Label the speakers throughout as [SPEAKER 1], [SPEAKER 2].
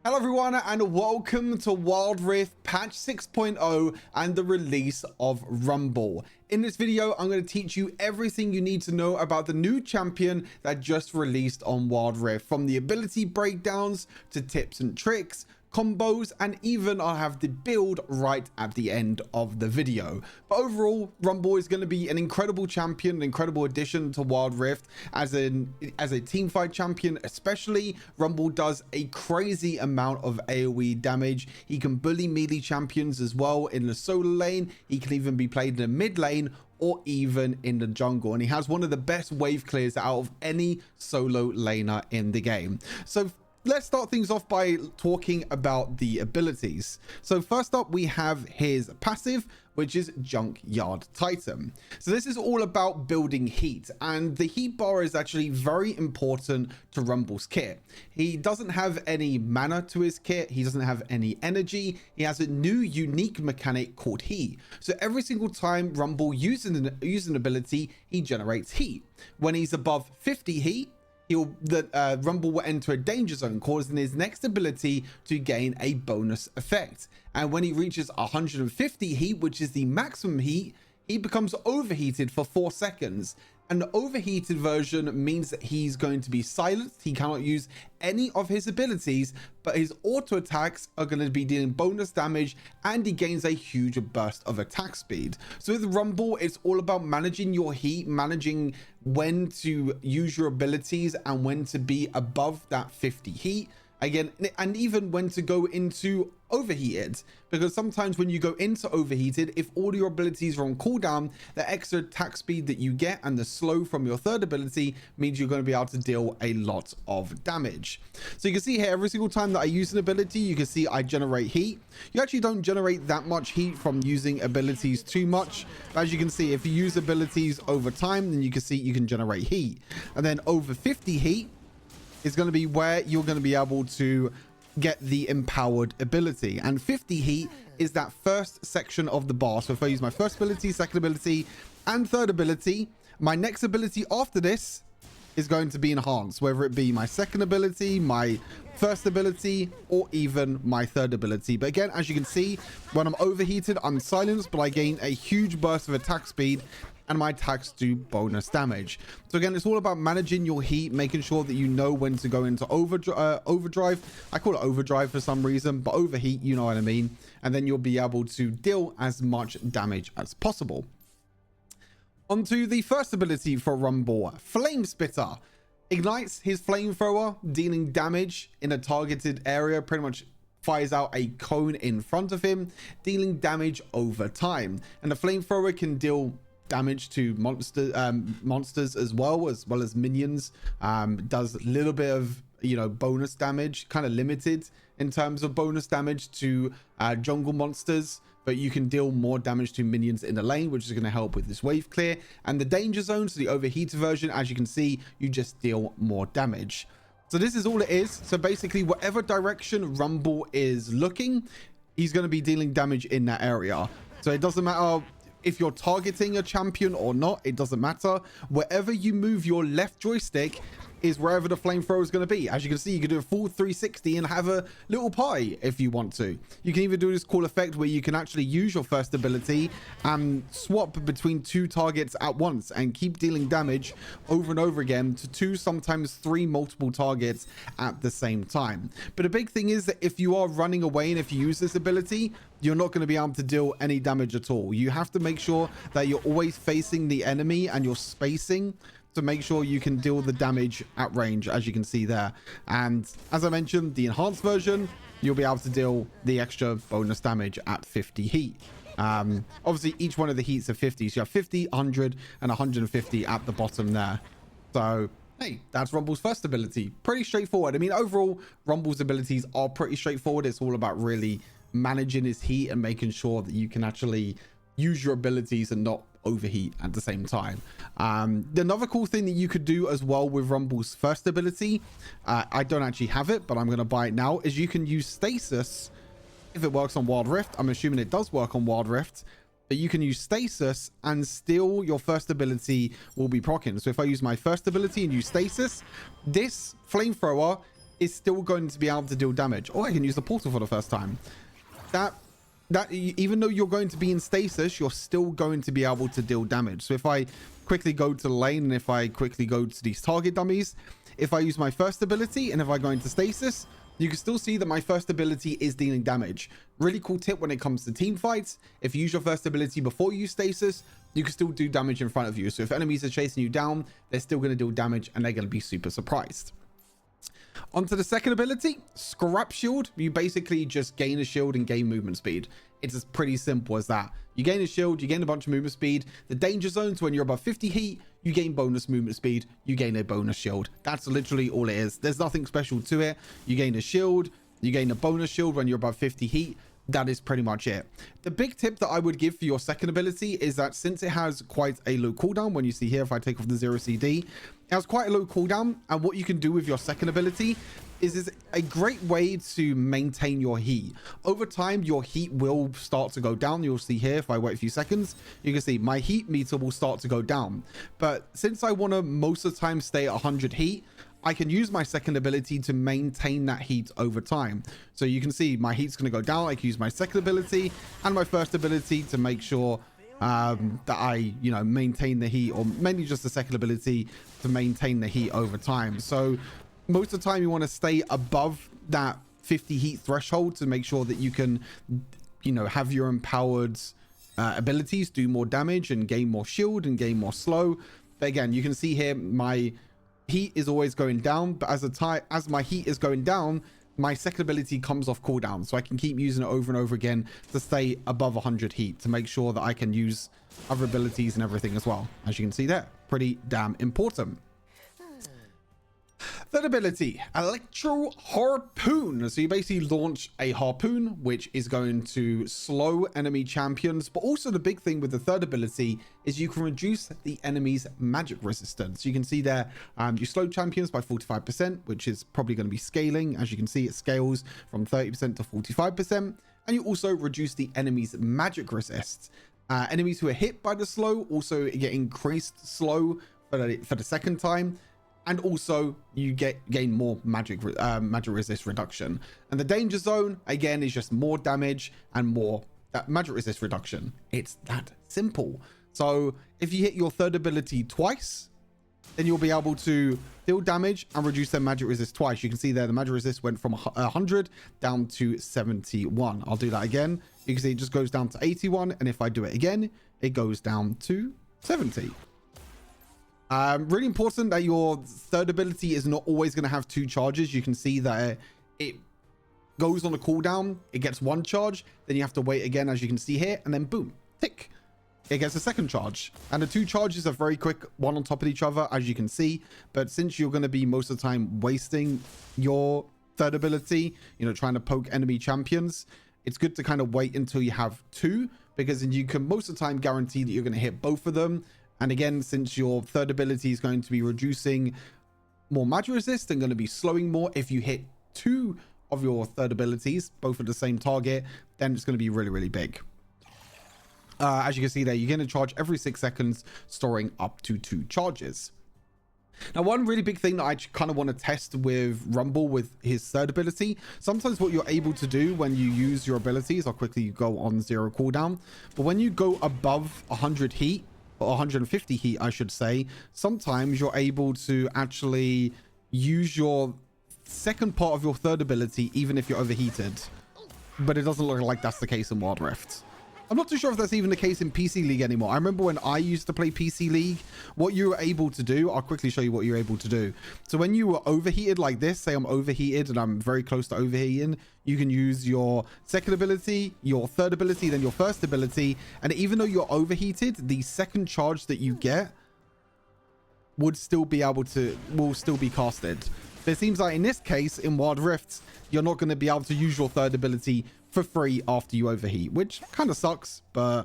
[SPEAKER 1] Hello everyone and welcome to Wild Rift patch 6.0 and the release of Rumble. In this video, I'm going to teach you everything you need to know about the new champion that just released on Wild Rift, from the ability breakdowns to tips and tricks, combos, and even I'll have the build right at the end of the video. But overall, Rumble is going to be an incredible champion, an incredible addition to Wild Rift as a teamfight champion. Especially, Rumble does a crazy amount of AoE damage. He can bully melee champions as well in the solo lane. He can even be played in the mid lane or even in the jungle, and he has one of the best wave clears out of any solo laner in the game. So let's start things off by talking about the abilities. So first up, we have his passive, which is Junkyard Titan. So this is all about building heat, and the heat bar is actually very important to Rumble's kit. He doesn't have any mana to his kit. He doesn't have any energy. He has a new unique mechanic called heat. So every single time Rumble uses an ability, he generates heat. When he's above 50 heat, Rumble will enter a danger zone, causing his next ability to gain a bonus effect. And when he reaches 150 heat, which is the maximum heat, he becomes overheated for 4 seconds. And the overheated version means that he's going to be silenced. He cannot use any of his abilities, but his auto attacks are going to be dealing bonus damage, and he gains a huge burst of attack speed. So with Rumble, it's all about managing your heat, managing when to use your abilities and when to be above that 50 heat. Again, and even when to go into overheated, because sometimes when you go into overheated, if all your abilities are on cooldown, the extra attack speed that you get and the slow from your third ability means you're going to be able to deal a lot of damage. So you can see here, every single time that I use an ability, you can see I generate heat. You actually don't generate that much heat from using abilities too much. As you can see, if you use abilities over time, then you can see you can generate heat. And then over 50 heat is going to be where you're going to be able to get the empowered ability, and 50 heat is that first section of the bar. So if I use my first ability, second ability, and third ability, my next ability after this is going to be enhanced, whether it be my second ability, my first ability, or even my third ability. But again, as you can see, when I'm overheated, I'm silenced, but I gain a huge burst of attack speed, and my attacks do bonus damage. So again, it's all about managing your heat, making sure that you know when to go into overdrive. I call it overdrive for some reason, but overheat, you know what I mean. And then you'll be able to deal as much damage as possible. Onto the first ability for Rumble, Flame Spitter. Ignites his flamethrower, dealing damage in a targeted area, pretty much fires out a cone in front of him, dealing damage over time. And the flamethrower can deal damage to monsters as well as minions. Does a little bit of bonus damage, kind of limited in terms of bonus damage to jungle monsters, but you can deal more damage to minions in the lane, which is going to help with this wave clear. And the danger zone, so the overheated version, as you can see, you just deal more damage. So this is all it is. So basically, whatever direction Rumble is looking, he's going to be dealing damage in that area. So it doesn't matter if you're targeting a champion or not, it doesn't matter. Wherever you move your left joystick is wherever the flamethrower is going to be. As you can see, you can do a full 360 and have a little pie if you want to. You can even do this cool effect where you can actually use your first ability and swap between 2 targets at once and keep dealing damage over and over again to 2, sometimes 3 multiple targets at the same time. But the big thing is that if you are running away and if you use this ability, you're not going to be able to deal any damage at all. You have to make sure that you're always facing the enemy and you're spacing to make sure you can deal the damage at range, as you can see there. And as I mentioned, the enhanced version, you'll be able to deal the extra bonus damage at 50 heat. Obviously, each one of the heats are 50, so you have 50, 100, and 150 at the bottom there. So hey, that's Rumble's first ability. Pretty straightforward. I mean, overall, Rumble's abilities are pretty straightforward. It's all about really managing his heat and making sure that you can actually use your abilities and not overheat at the same time. Another cool thing that you could do as well with Rumble's first ability, I don't actually have it, but I'm going to buy it now, is you can use stasis if it works on Wild Rift. I'm assuming it does work on Wild Rift, but you can use stasis and still your first ability will be proccing. So if I use my first ability and use stasis, this flamethrower is still going to be able to deal damage. Oh, I can use the portal for the first time. That even though you're going to be in stasis, you're still going to be able to deal damage. So if I quickly go to the lane, and if I quickly go to these target dummies, if I use my first ability, and if I go into stasis, you can still see that my first ability is dealing damage. Really cool tip when it comes to team fights. If you use your first ability before you use stasis, you can still do damage in front of you. So if enemies are chasing you down, they're still going to deal damage, and they're going to be super surprised. Onto the second ability, Scrap Shield. You basically just gain a shield and gain movement speed. It's as pretty simple as that. You gain a shield, you gain a bunch of movement speed. The danger zones, when you're above 50 heat, you gain bonus movement speed, you gain a bonus shield. That's literally all it is. There's nothing special to it. You gain a shield, you gain a bonus shield when you're above 50 heat. That is pretty much it. The big tip that I would give for your second ability is that since it has quite a low cooldown, when you see here, if I take off the 0 CD, it has quite a low cooldown. And what you can do with your second ability is a great way to maintain your heat. Over time, your heat will start to go down. You'll see here, if I wait a few seconds, you can see my heat meter will start to go down. But since I want to most of the time stay at 100 heat, I can use my second ability to maintain that heat over time. So you can see my heat's going to go down. I can use my second ability and my first ability to make sure that I, maintain the heat, or mainly just the second ability to maintain the heat over time. So most of the time you want to stay above that 50 heat threshold to make sure that you can, have your empowered abilities do more damage and gain more shield and gain more slow. But again, you can see here my heat is always going down, but as my heat is going down, my second ability comes off cooldown, so I can keep using it over and over again to stay above 100 heat to make sure that I can use other abilities and everything as well. As you can see there, pretty damn important. Third ability, Electro Harpoon. So you basically launch a harpoon, which is going to slow enemy champions. But also the big thing with the third ability is you can reduce the enemy's magic resistance. You can see there, you slow champions by 45%, which is probably going to be scaling. As you can see, it scales from 30% to 45%. And you also reduce the enemy's magic resist. Enemies who are hit by the slow also get increased slow for the second time. And also you gain more magic resist reduction. And the danger zone, again, is just more damage and more magic resist reduction. It's that simple. So if you hit your third ability twice, then you'll be able to deal damage and reduce their magic resist twice. You can see there the magic resist went from 100 down to 71. I'll do that again. You can see it just goes down to 81. And if I do it again, it goes down to 70. Really important that your third ability is not always going to have two charges. You can see that it goes on a cooldown, it gets one charge, then you have to wait again, as you can see here, and then boom, tick, it gets a second charge. And the two charges are very quick, one on top of each other, as you can see. But since you're going to be most of the time wasting your third ability, trying to poke enemy champions, it's good to kind of wait until you have two, because then you can most of the time guarantee that you're going to hit both of them. And again, since your third ability is going to be reducing more magic resist and going to be slowing more, if you hit two of your third abilities, both at the same target, then it's going to be really, really big. As you can see there, you're going to charge every 6 seconds, storing up to 2 charges. Now, one really big thing that I kind of want to test with Rumble with his third ability, sometimes what you're able to do when you use your abilities, I'll quickly go on 0 cooldown, but when you go above 100 heat, or 150 heat, I should say, sometimes you're able to actually use your second part of your third ability, even if you're overheated. But it doesn't look like that's the case in Wild Rift. I'm not too sure if that's even the case in PC League anymore. I remember when I used to play PC League, what you were able to do, I'll quickly show you what you're able to do. So when you were overheated like this, say I'm overheated and I'm very close to overheating, you can use your second ability, your third ability, then your first ability. And even though you're overheated, the second charge that you get will still be casted. But it seems like in this case, in Wild Rift, you're not going to be able to use your third ability for free after you overheat, which kind of sucks, but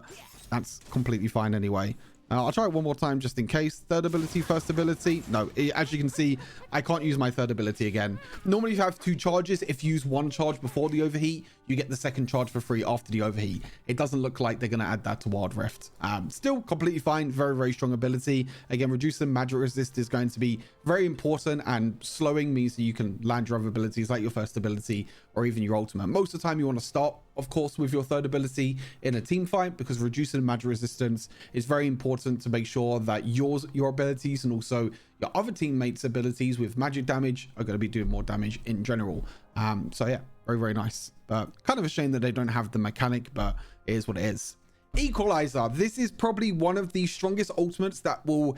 [SPEAKER 1] that's completely fine anyway. I'll try it one more time just in case. Third ability, first ability. No, as you can see, I can't use my third ability again. Normally, if you have 2 charges, if you use 1 charge before the overheat, you get the second charge for free after the overheat. It doesn't look like they're going to add that to Wild Rift. Still completely fine. Very, very strong ability. Again, reducing magic resist is going to be very important, and slowing means that you can land your other abilities like your first ability or even your ultimate. Most of the time, you want to start, of course, with your third ability in a team fight, because reducing magic resistance is very important to make sure that your abilities and also your other teammates' abilities with magic damage are going to be doing more damage in general. So yeah, very, very nice. But kind of a shame that they don't have the mechanic, but it is what it is. Equalizer. This is probably one of the strongest ultimates that will...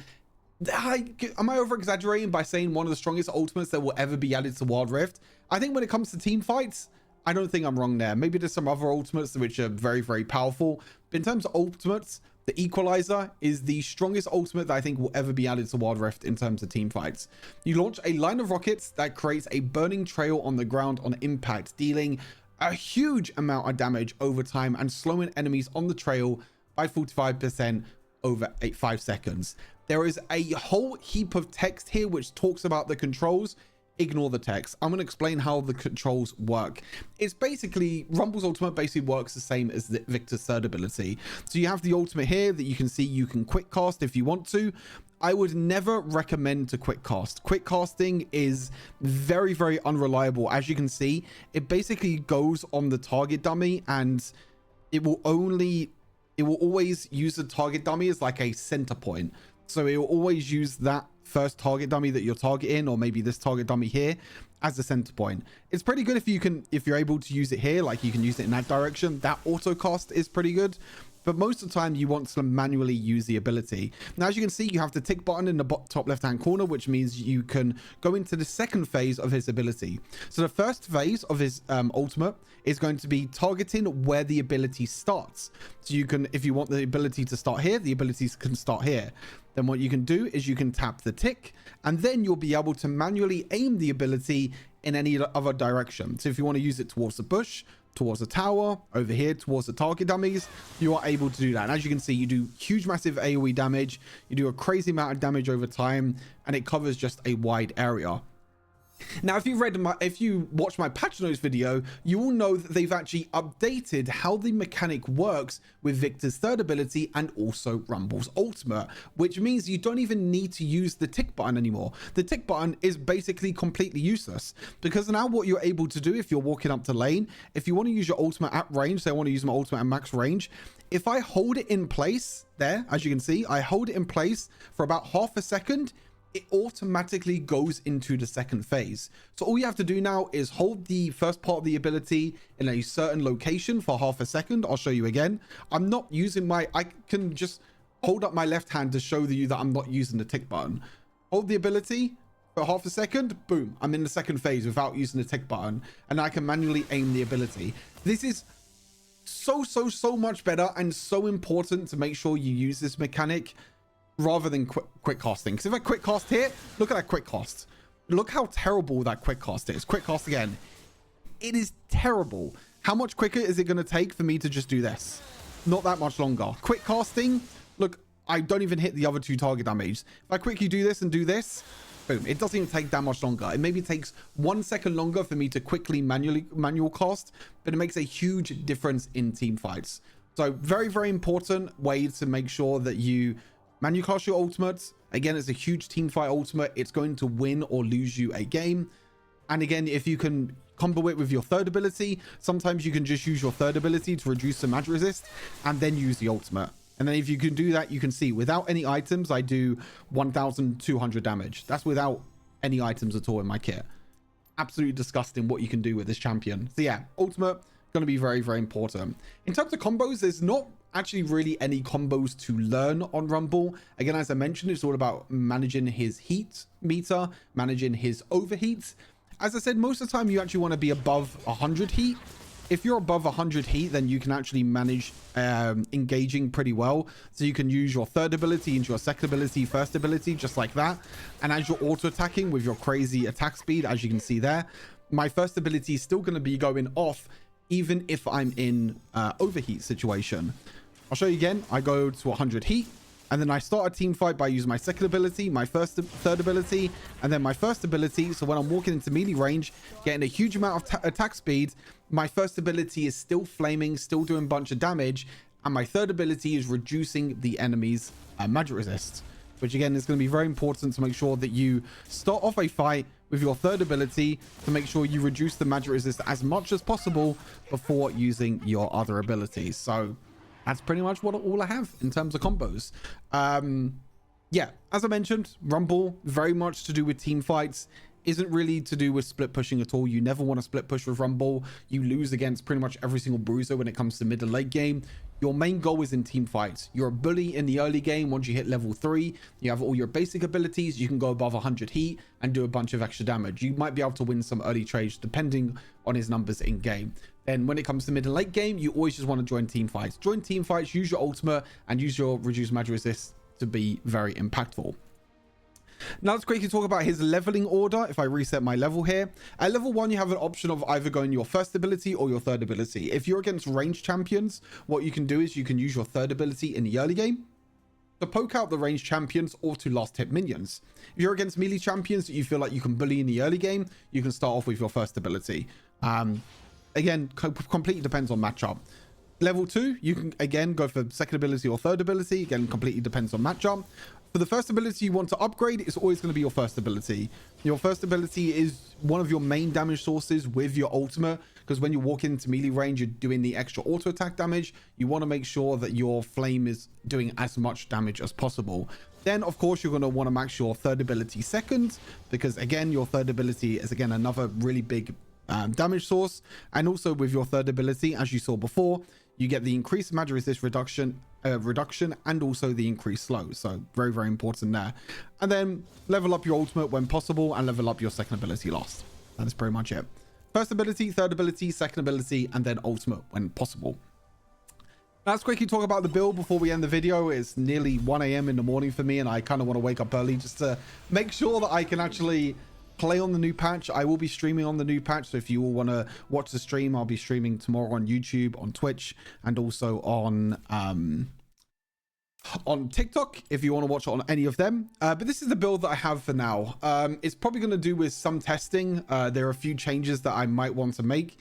[SPEAKER 1] Am I over exaggerating by saying one of the strongest ultimates that will ever be added to Wild Rift? I think when it comes to team fights, I don't think I'm wrong there. Maybe there's some other ultimates which are very, very powerful. But in terms of ultimates, the Equalizer is the strongest ultimate that I think will ever be added to Wild Rift in terms of team fights. You launch a line of rockets that creates a burning trail on the ground on impact, dealing a huge amount of damage over time and slowing enemies on the trail by 45% over 5 seconds. There is a whole heap of text here which talks about the controls. Ignore the text. I'm going to explain how the controls work. It's basically, Rumble's ultimate basically works the same as the Victor's third ability. So you have the ultimate here that you can see you can quick cast if you want to. I would never recommend to quick cast. Quick casting is very, very unreliable. As you can see, it basically goes on the target dummy, and it will always use the target dummy as like a center point. So it will always use that first target dummy that you're targeting, or maybe this target dummy here, as a center point. It's pretty good if you're able to use it here, like you can use it in that direction. That auto cast is pretty good, but most of the time you want to manually use the ability. Now, as you can see, you have the tick button in the top left hand corner, which means you can go into the second phase of his ability. So the first phase of his ultimate is going to be targeting where the ability starts. So you can, if you want the ability to start here, the abilities can start here. Then what you can do is you can tap the tick, and then you'll be able to manually aim the ability in any other direction. So if you want to use it towards the bush, towards the tower, over here towards the target dummies, you are able to do that. And as you can see, you do huge, massive AoE damage. You do a crazy amount of damage over time, and it covers just a wide area. Now, if you watch my patch notes video, you will know that they've actually updated how the mechanic works with Victor's third ability and also Rumble's ultimate, which means you don't even need to use the tick button anymore. The tick button is basically completely useless, because now what you're able to do if you're walking up to lane, if you want to use your ultimate at range, say I want to use my ultimate at max range, if I hold it in place there, as you can see, I hold it in place for about half a second, it automatically goes into the second phase. So all you have to do now is hold the first part of the ability in a certain location for half a second. I'll show you again. I'm not using I can just hold up my left hand to show you that I'm not using the tick button. Hold the ability for half a second, boom, I'm in the second phase without using the tick button, and I can manually aim the ability. This is so much better and so important to make sure you use this mechanic rather than quick casting. Because if I quick cast here, look at that quick cast. Look how terrible that quick cast is. Quick cast again. It is terrible. How much quicker is it going to take for me to just do this? Not that much longer. Quick casting, look, I don't even hit the other 2 target damage. If I quickly do this and do this, boom, it doesn't even take that much longer. It maybe takes 1 second longer for me to quickly manual cast, but it makes a huge difference in team fights. So very, very important way to make sure that you manual cast your ultimates. Again, it's a huge team fight ultimate. It's going to win or lose you a game. And again, if you can combo it with your third ability, sometimes you can just use your third ability to reduce the magic resist and then use the ultimate. And then if you can do that, you can see without any items, I do 1,200 damage. That's without any items at all in my kit. Absolutely disgusting what you can do with this champion. So yeah, ultimate going to be very, very important. In terms of combos, there's not actually really any combos to learn on Rumble. Again, as I mentioned, it's all about managing his heat meter, managing his overheats. As I said, most of the time you actually want to be above 100 heat. If you're above 100 heat, then you can actually manage engaging pretty well. So you can use your third ability into your second ability, first ability, just like that. And as you're auto attacking with your crazy attack speed, as you can see there, my first ability is still going to be going off even if I'm in overheat situation. I'll show you again. I go to 100 heat, And then I start a team fight by using my second ability, my third ability, and then my first ability. So when I'm walking into melee range, getting a huge amount of attack speed, my first ability is still flaming, still doing a bunch of damage. And my third ability is reducing the enemy's magic resist, which again is going to be very important to make sure that you start off a fight with your third ability to make sure you reduce the magic resist as much as possible before using your other abilities. So that's pretty much all I have in terms of combos. Yeah, as I mentioned, Rumble, very much to do with team fights. Isn't really to do with split pushing at all. You never want to split push with Rumble. You lose against pretty much every single bruiser when it comes to mid and late game. Your main goal is in team fights. You're a bully in the early game. Once you hit level 3, you have all your basic abilities. You can go above 100 heat and do a bunch of extra damage. You might be able to win some early trades depending on his numbers in game. Then when it comes to mid and late game, you always just want to join team fights. Join team fights, use your ultimate, and use your reduced magic resist to be very impactful. Now let's quickly talk about his leveling order. If I reset my level here, at level 1 you have an option of either going your first ability or your third ability. If you're against ranged champions, what you can do is you can use your third ability in the early game to poke out the ranged champions or to last hit minions. If you're against melee champions that you feel like you can bully in the early game, you can start off with your first ability. Again, completely depends on matchup. Level 2, you can again go for second ability or third ability. Again, completely depends on matchup. For the first ability you want to upgrade, it's always going to be your first ability. Your first ability is one of your main damage sources with your ultimate, because when you walk into melee range, you're doing the extra auto attack damage. You want to make sure that your flame is doing as much damage as possible. Then, of course, you're going to want to max your third ability second, because again, your third ability is again another really big damage source. And also with your third ability, as you saw before, you get the increased magic resist reduction and also the increased slow. So very, very important there. And then level up your ultimate when possible and level up your second ability last. That is pretty much it. First ability, third ability, second ability, and then ultimate when possible. Now, let's quickly talk about the build before we end the video. It's nearly 1 a.m. in the morning for me, and I kind of want to wake up early just to make sure that I can actually play on the new patch. I will be streaming on the new patch, so if you all want to watch the stream, I'll be streaming tomorrow on YouTube, on Twitch, and also on TikTok if you want to watch it on any of them. But this is the build that I have for now. It's probably going to do with some testing. There are a few changes that I might want to make.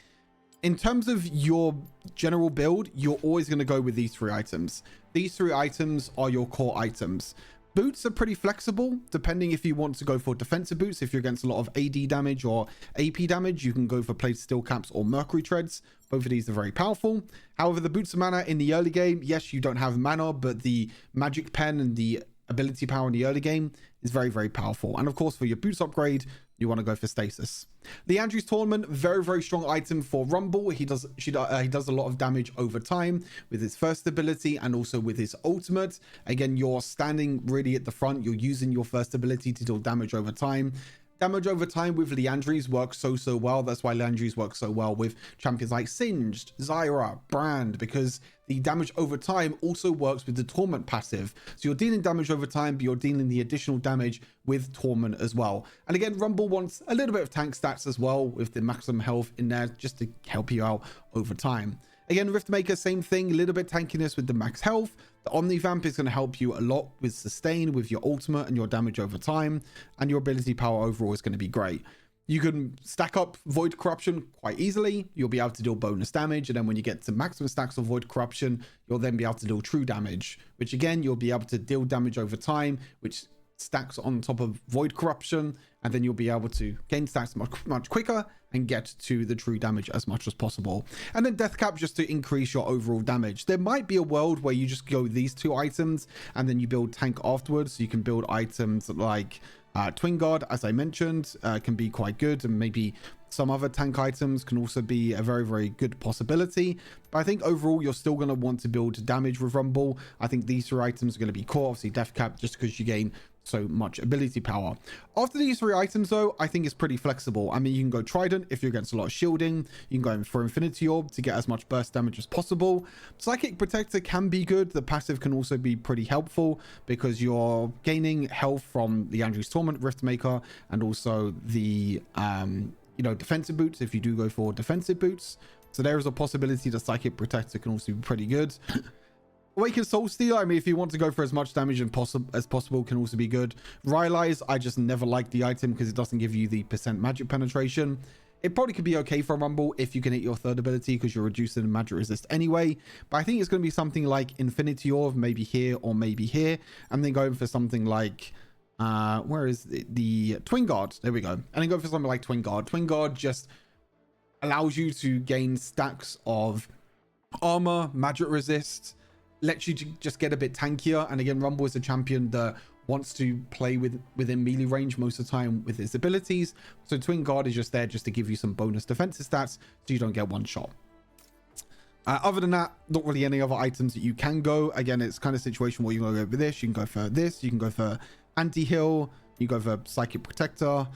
[SPEAKER 1] In terms of your general build, you're always going to go with these 3 items. These 3 items are your core items. Boots are pretty flexible, depending if you want to go for defensive boots. If you're against a lot of AD damage or AP damage, you can go for plated steel caps or mercury treads. Both of these are very powerful. However, the boots of mana in the early game, yes, you don't have mana, but the magic pen and the ability power in the early game is very, very powerful. And of course, for your boots upgrade, you want to go for stasis. Liandry's Tournament, very, very strong item for Rumble. He does a lot of damage over time with his first ability and also with his ultimate. Again, you're standing really at the front. You're using your first ability to deal damage over time. Damage over time with Liandry's works so well. That's why Liandry's works so well with champions like Singed, Zyra, Brand, because the damage over time also works with the Torment passive. So you're dealing damage over time, but you're dealing the additional damage with Torment as well. And again, Rumble wants a little bit of tank stats as well with the maximum health in there just to help you out over time. Again, Riftmaker, same thing, a little bit tankiness with the max health. The Omnivamp is going to help you a lot with sustain, with your ultimate and your damage over time. And your ability power overall is going to be great. You can stack up Void Corruption quite easily. You'll be able to deal bonus damage. And then when you get to maximum stacks of Void Corruption, you'll then be able to deal true damage. Which again, you'll be able to deal damage over time, which stacks on top of Void Corruption. And then you'll be able to gain stacks much quicker and get to the true damage as much as possible. And then Death Cap just to increase your overall damage. There might be a world where you just go these 2 items and then you build tank afterwards. So you can build items like Twin Guard, as I mentioned, can be quite good, and maybe some other tank items can also be a very, very good possibility. But I think overall you're still going to want to build damage with Rumble. I think these 3 items are going to be core. Obviously Death Cap, just because you gain so much ability power. After these 3 items though, I think it's pretty flexible. I mean, you can go Trident if you're against a lot of shielding. You can go in for Infinity Orb to get as much burst damage as possible. Psychic Protector can be good. The passive can also be pretty helpful because you're gaining health from the Liandry's Tournament, Riftmaker, and also the defensive boots if you do go for defensive boots. So there is a possibility that Psychic Protector can also be pretty good. Awakened Soul Stealer, I mean, if you want to go for as much damage as possible, can also be good. Rylai's, I just never like the item because it doesn't give you the % magic penetration. It probably could be okay for Rumble if you can hit your third ability because you're reducing the magic resist anyway. But I think it's going to be something like Infinity Orb, maybe here or maybe here. And then going for something like, where is the Twin Guard? There we go. And then go for something like Twin Guard. Twin Guard just allows you to gain stacks of armor, magic resist, lets you just get a bit tankier. And again, Rumble is a champion that wants to play within melee range most of the time with his abilities. So Twin Guard is just there just to give you some bonus defensive stats so you don't get one shot. Other than that, not really any other items that you can go. Again, it's kind of situation where you can go for this, you can go for this, you can go for anti-heal, you go for Psychic Protector.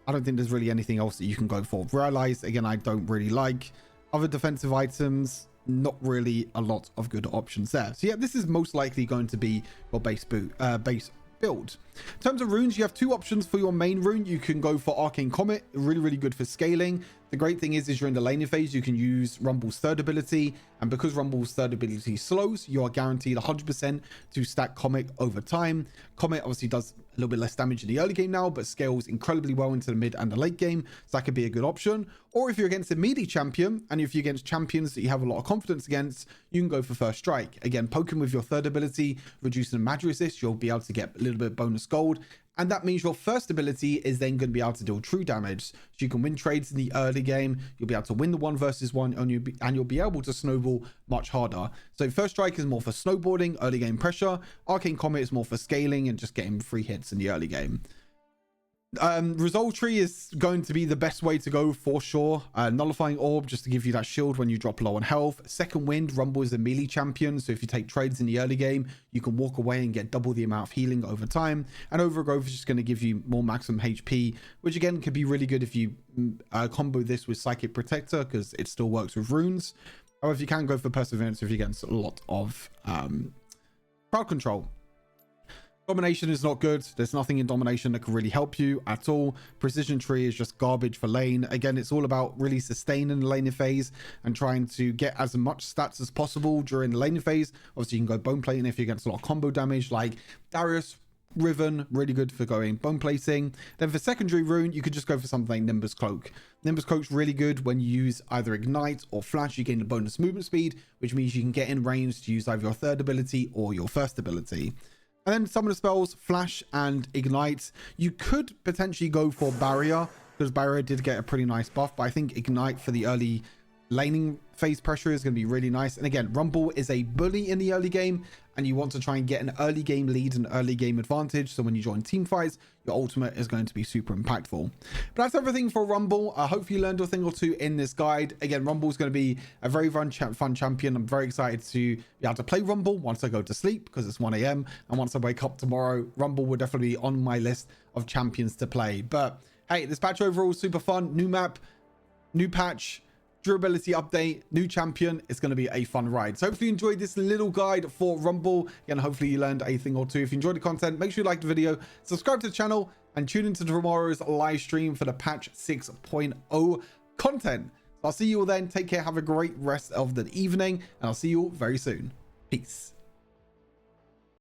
[SPEAKER 1] I don't think there's really anything else that you can go for. Realize, again, I don't really like. Other defensive items, not really a lot of good options there. So yeah, this is most likely going to be your base build. In terms of runes, you have two options for your main rune. You can go for Arcane Comet, really good for scaling. The great thing is you're in the laning phase, you can use Rumble's third ability, and because Rumble's third ability slows, you are guaranteed 100% to stack Comet over time. Comet obviously does a little bit less damage in the early game now, but scales incredibly well into the mid and the late game, so that could be a good option. Or if you're against a melee champion, and if you're against champions that you have a lot of confidence against, you can go for First Strike. Again, poking with your third ability, reducing the magic resist, you'll be able to get a little bit of bonus gold. And that means your first ability is then going to be able to deal true damage. So you can win trades in the early game. You'll be able to win the 1 versus 1 and you'll be able to snowball much harder. So First Strike is more for snowboarding, early game pressure. Arcane Comet is more for scaling and just getting free hits in the early game. Resolve Tree is going to be the best way to go for sure. Nullifying Orb just to give you that shield when you drop low on health. Second Wind, Rumble is a melee champion, so if you take trades in the early game, you can walk away and get double the amount of healing over time. And Overgrowth is just going to give you more maximum HP, which again could be really good if you combo this with Psychic Protector because it still works with runes. However, you can go for Perseverance if you're against a lot of crowd control. Domination is not good. There's nothing in Domination that can really help you at all. Precision Tree is just garbage for lane. Again, it's all about really sustaining the laning phase and trying to get as much stats as possible during the laning phase. Obviously, you can go bone plating if you're against a lot of combo damage like Darius, Riven, really good for going bone plating. Then for secondary rune, you could just go for something like Nimbus Cloak. Nimbus Cloak's really good when you use either Ignite or Flash. You gain the bonus movement speed, which means you can get in range to use either your third ability or your first ability. And then some of the spells, Flash and Ignite, you could potentially go for Barrier, because Barrier did get a pretty nice buff, but I think Ignite for the early laning phase pressure is going to be really nice. And again, Rumble is a bully in the early game, and you want to try and get an early game lead and early game advantage, so when you join team fights, your ultimate is going to be super impactful. But that's everything for Rumble. I hope you learned a thing or two in this guide. Again, Rumble is going to be a very fun champion. I'm very excited to be able to play Rumble once I go to sleep, because it's 1 a.m. and once I wake up tomorrow, Rumble will definitely be on my list of champions to play. But hey, this patch overall is super fun. New map, new patch, durability update, new champion. It's going to be a fun ride. So hopefully you enjoyed this little guide for Rumble, and hopefully you learned a thing or two. If you enjoyed the content, make sure you like the video, subscribe to the channel, and tune into tomorrow's live stream for the patch 6.0 content. So I'll see you all then. Take care, have a great rest of the evening, and I'll see you all very soon. Peace.